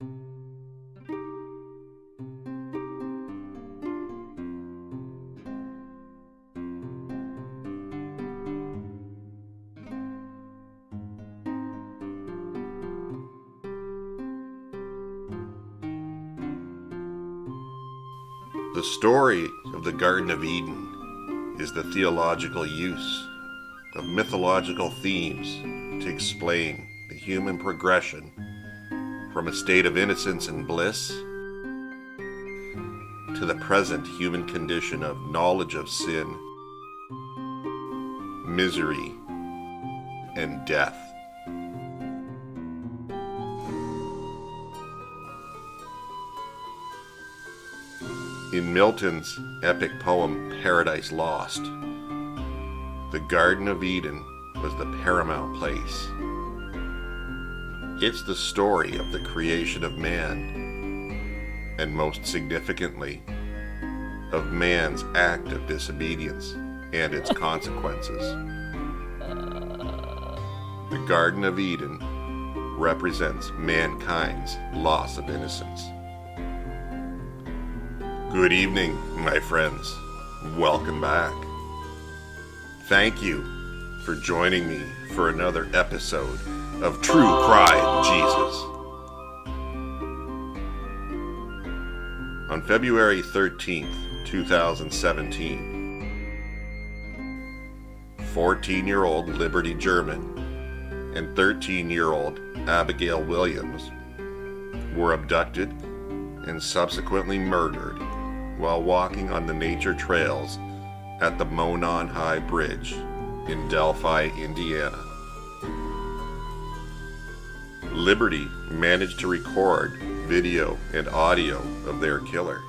The story of the Garden of Eden is the theological use of mythological themes to explain the human progression from a state of innocence and bliss to the present human condition of knowledge of sin, misery, and death. In Milton's epic poem Paradise Lost, the Garden of Eden was the paramount place. It's the story of the creation of man, and most significantly, of man's act of disobedience and its consequences. The Garden of Eden represents mankind's loss of innocence. Good evening, my friends. Welcome back. Thank you for joining me for another episode of True Crime Jesus. On February 13th, 2017, 14-year-old Liberty German and 13-year-old Abigail Williams were abducted and subsequently murdered while walking on the nature trails at the Monon High Bridge in Delphi, Indiana. Liberty managed to record video and audio of their killer.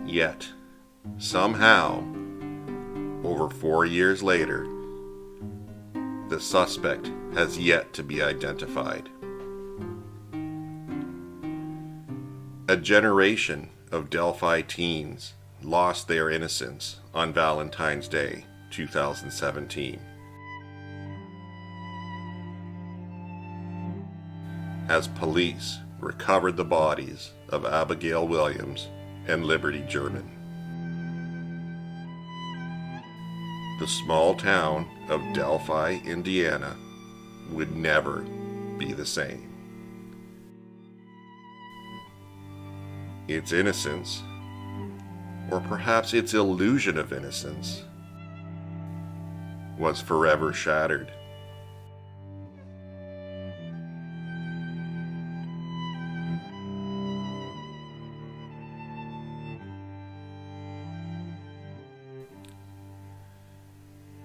Yet, somehow, over 4 years later, the suspect has yet to be identified. A generation of Delphi teens lost their innocence on Valentine's Day 2017. As police recovered the bodies of Abigail Williams and Liberty German. The small town of Delphi, Indiana would never be the same. Its innocence, or perhaps its illusion of innocence, was forever shattered.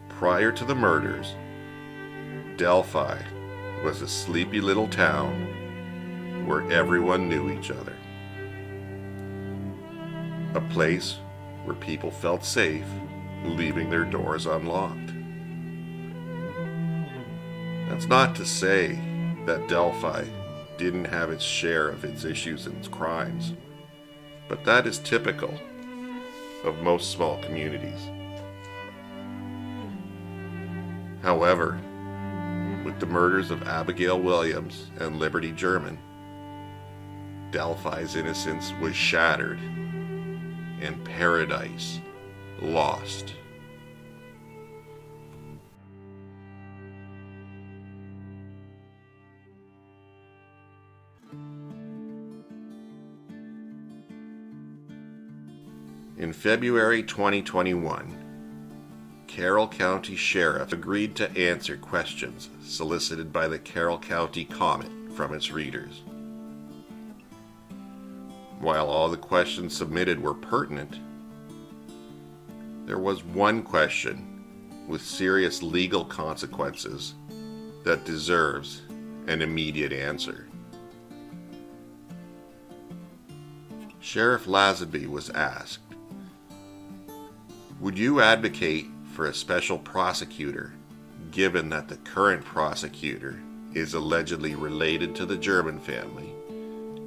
Prior to the murders, Delphi was a sleepy little town where everyone knew each other. A place where people felt safe leaving their doors unlocked. That's not to say that Delphi didn't have its share of its issues and its crimes, but that is typical of most small communities. However, with the murders of Abigail Williams and Liberty German, Delphi's innocence was shattered and paradise lost. In February 2021, Carroll County Sheriff agreed to answer questions solicited by the Carroll County Comet from its readers. While all the questions submitted were pertinent, there was one question with serious legal consequences that deserves an immediate answer. Sheriff Lazenby was asked, "Would you advocate for a special prosecutor, given that the current prosecutor is allegedly related to the German family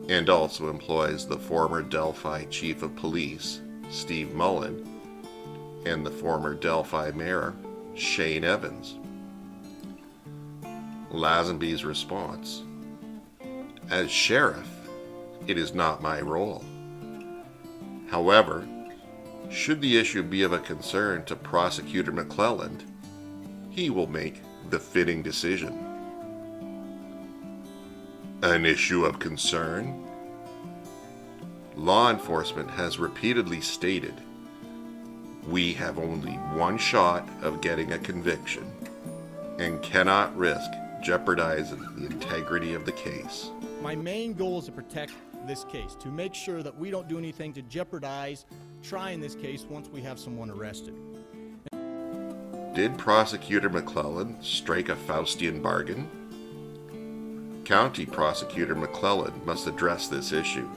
and also employs the former Delphi Chief of Police, Steve Mullen, and the former Delphi Mayor, Shane Evans?" Lazenby's response, "As sheriff, it is not my role. However, should the issue be of a concern to Prosecutor McClelland, he will make the fitting decision." An issue of concern? Law enforcement has repeatedly stated, "We have only one shot of getting a conviction and cannot risk jeopardizing the integrity of the case." My main goal is to protect this case, to make sure that we don't do anything to jeopardize trying this case once we have someone arrested. Did Prosecutor McClelland strike a Faustian bargain? County Prosecutor McClelland must address this issue.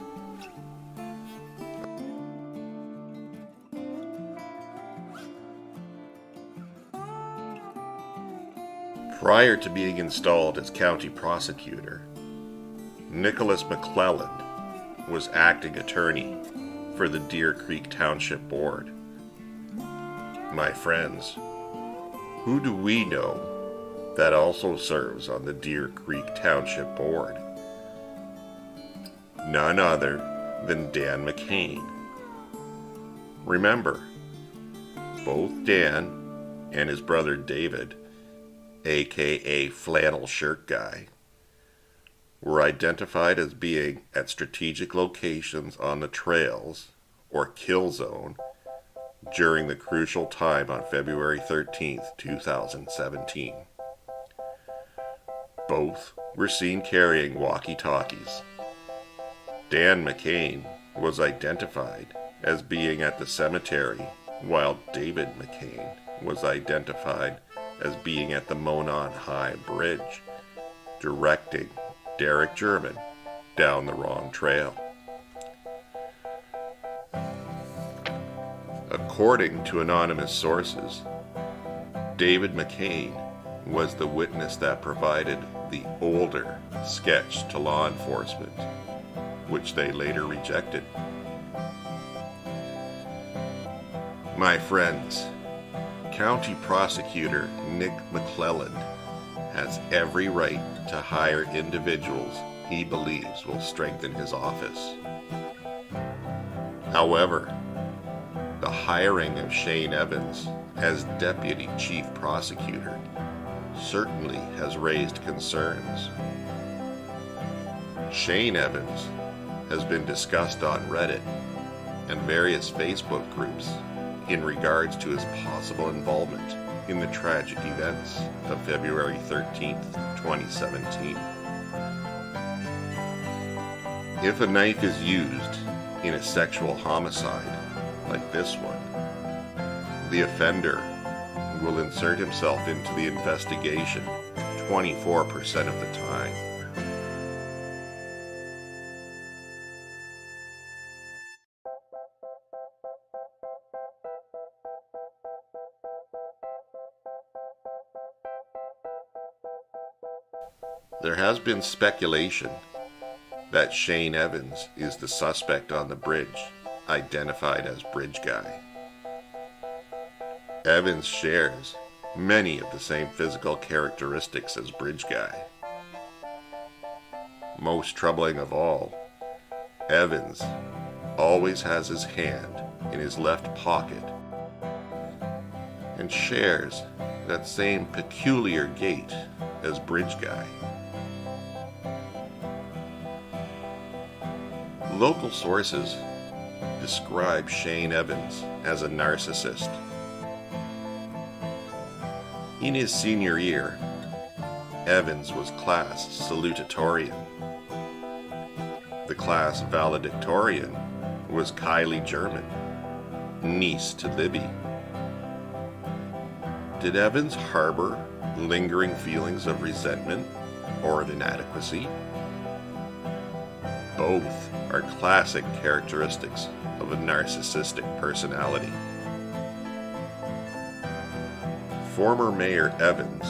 Prior to being installed as county prosecutor, Nicholas McClelland was acting attorney for the Deer Creek Township Board. My friends, who do we know that also serves on the Deer Creek Township Board? None other than Dan McCain. Remember, both Dan and his brother David, aka Flannel Shirt Guy, were identified as being at strategic locations on the trails, or kill zone, during the crucial time on February 13th, 2017. Both were seen carrying walkie-talkies. Dan McCain was identified as being at the cemetery, while David McCain was identified as being at the Monon High Bridge, directing Derek German down the wrong trail. According to anonymous sources, David McCain was the witness that provided the older sketch to law enforcement, which they later rejected. My friends, County Prosecutor Nick McClelland has every right to hire individuals he believes will strengthen his office. However, the hiring of Shane Evans as Deputy Chief Prosecutor certainly has raised concerns. Shane Evans has been discussed on Reddit and various Facebook groups in regards to his possible involvement in the tragic events of February 13th, 2017. If a knife is used in a sexual homicide like this one, the offender will insert himself into the investigation 24% of the time. There has been speculation that Shane Evans is the suspect on the bridge, identified as Bridge Guy. Evans shares many of the same physical characteristics as Bridge Guy. Most troubling of all, Evans always has his hand in his left pocket and shares that same peculiar gait as Bridge Guy. Local sources describe Shane Evans as a narcissist. In his senior year, Evans was class salutatorian. The class valedictorian was Kylie German, niece to Libby. Did Evans harbor lingering feelings of resentment or of inadequacy? Both are classic characteristics of a narcissistic personality. Former Mayor Evans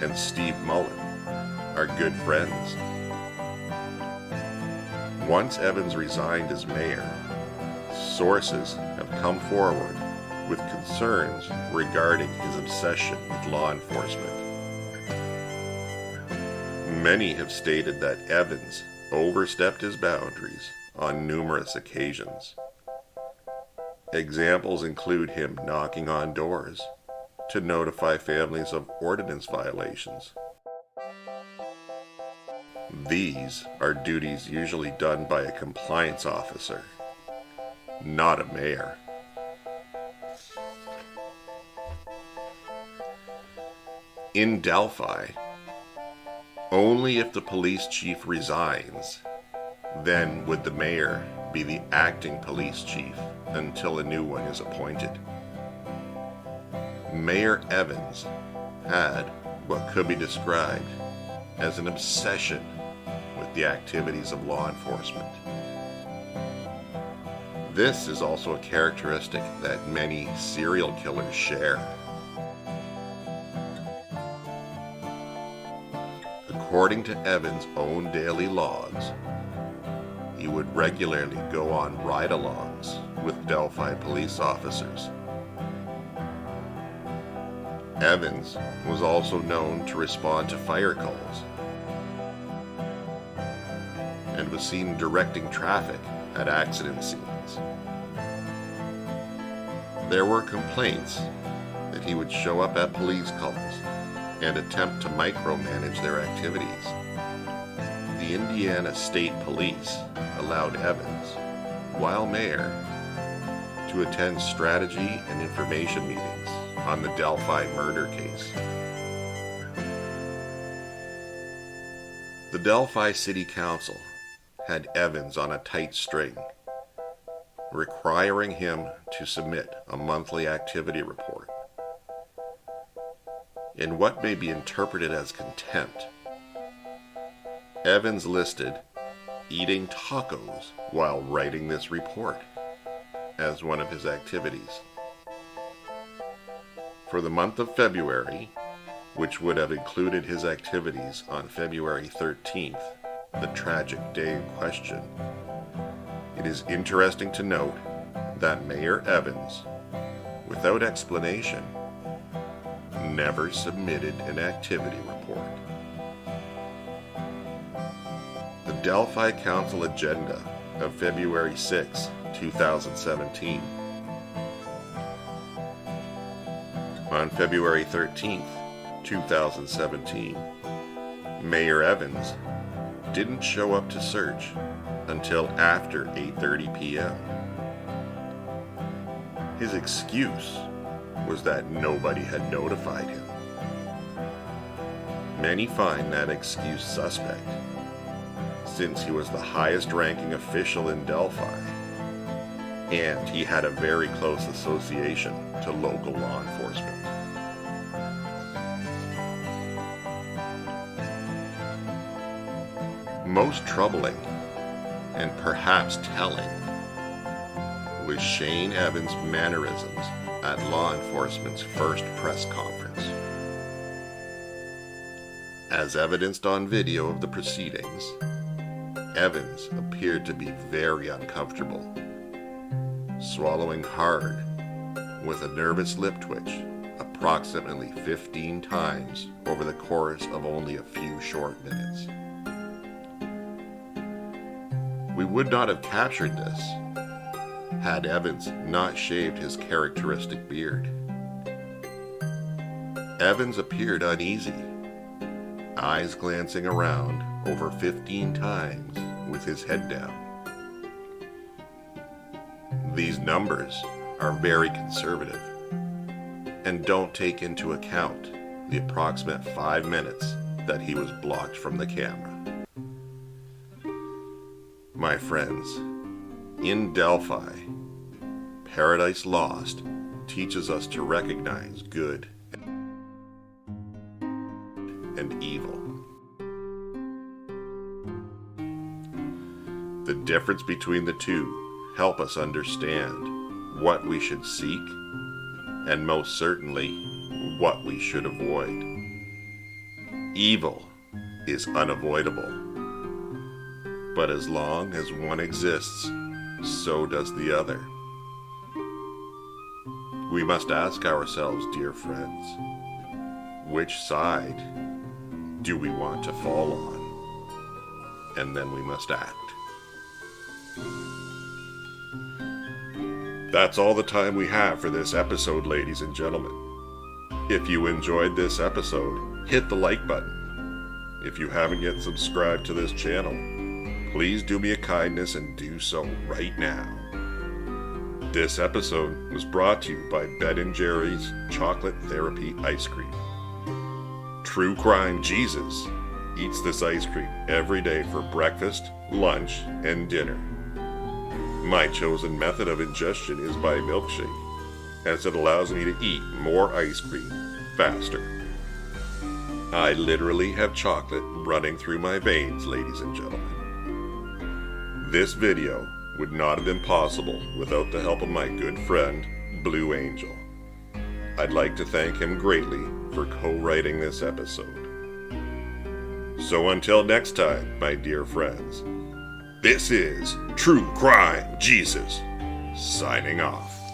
and Steve Mullen are good friends. Once Evans resigned as mayor, sources have come forward with concerns regarding his obsession with law enforcement. Many have stated that Evans overstepped his boundaries on numerous occasions. Examples include him knocking on doors to notify families of ordinance violations. These are duties usually done by a compliance officer, not a mayor. In Delphi, only if the police chief resigns, then would the mayor be the acting police chief until a new one is appointed. Mayor Evans had what could be described as an obsession with the activities of law enforcement. This is also a characteristic that many serial killers share. According to Evans' own daily logs, he would regularly go on ride-alongs with Delphi police officers. Evans was also known to respond to fire calls and was seen directing traffic at accident scenes. There were complaints that he would show up at police calls and attempt to micromanage their activities. The Indiana State Police allowed Evans, while mayor, to attend strategy and information meetings on the Delphi murder case. The Delphi City Council had Evans on a tight string, requiring him to submit a monthly activity report. In what may be interpreted as contempt, Evans listed eating tacos while writing this report as one of his activities. For the month of February, which would have included his activities on February 13th, the tragic day in question, it is interesting to note that Mayor Evans, without explanation, never submitted an activity report. The Delphi Council agenda of February 6, 2017. On February 13th, 2017, Mayor Evans didn't show up to search until after 8:30 p.m. His excuse was that nobody had notified him. Many find that excuse suspect, since he was the highest ranking official in Delphi, and he had a very close association to local law enforcement. Most troubling, and perhaps telling, was Shane Evans' mannerisms at law enforcement's first press conference. As evidenced on video of the proceedings, Evans appeared to be very uncomfortable, swallowing hard with a nervous lip twitch approximately 15 times over the course of only a few short minutes. We would not have captured this had Evans not shaved his characteristic beard. Evans appeared uneasy, eyes glancing around over 15 times with his head down. These numbers are very conservative and don't take into account the approximate 5 minutes that he was blocked from the camera. My friends, in Delphi, Paradise Lost teaches us to recognize good and evil. The difference between the two help us understand what we should seek and most certainly what we should avoid. Evil is unavoidable, but as long as one exists, so does the other. We must ask ourselves, dear friends, which side do we want to fall on? and then we must act. That's all the time we have for this episode, ladies and gentlemen. If you enjoyed this episode, hit the like button. If you haven't yet subscribed to this channel, please do me a kindness and do so right now. This episode was brought to you by Ben & Jerry's Chocolate Therapy Ice Cream. True Crime Jesus eats this ice cream every day for breakfast, lunch, and dinner. My chosen method of ingestion is by milkshake, as it allows me to eat more ice cream faster. I literally have chocolate running through my veins, ladies and gentlemen. This video would not have been possible without the help of my good friend, Blue Angel. I'd like to thank him greatly for co-writing this episode. So until next time, my dear friends, this is True Crime Jesus, signing off.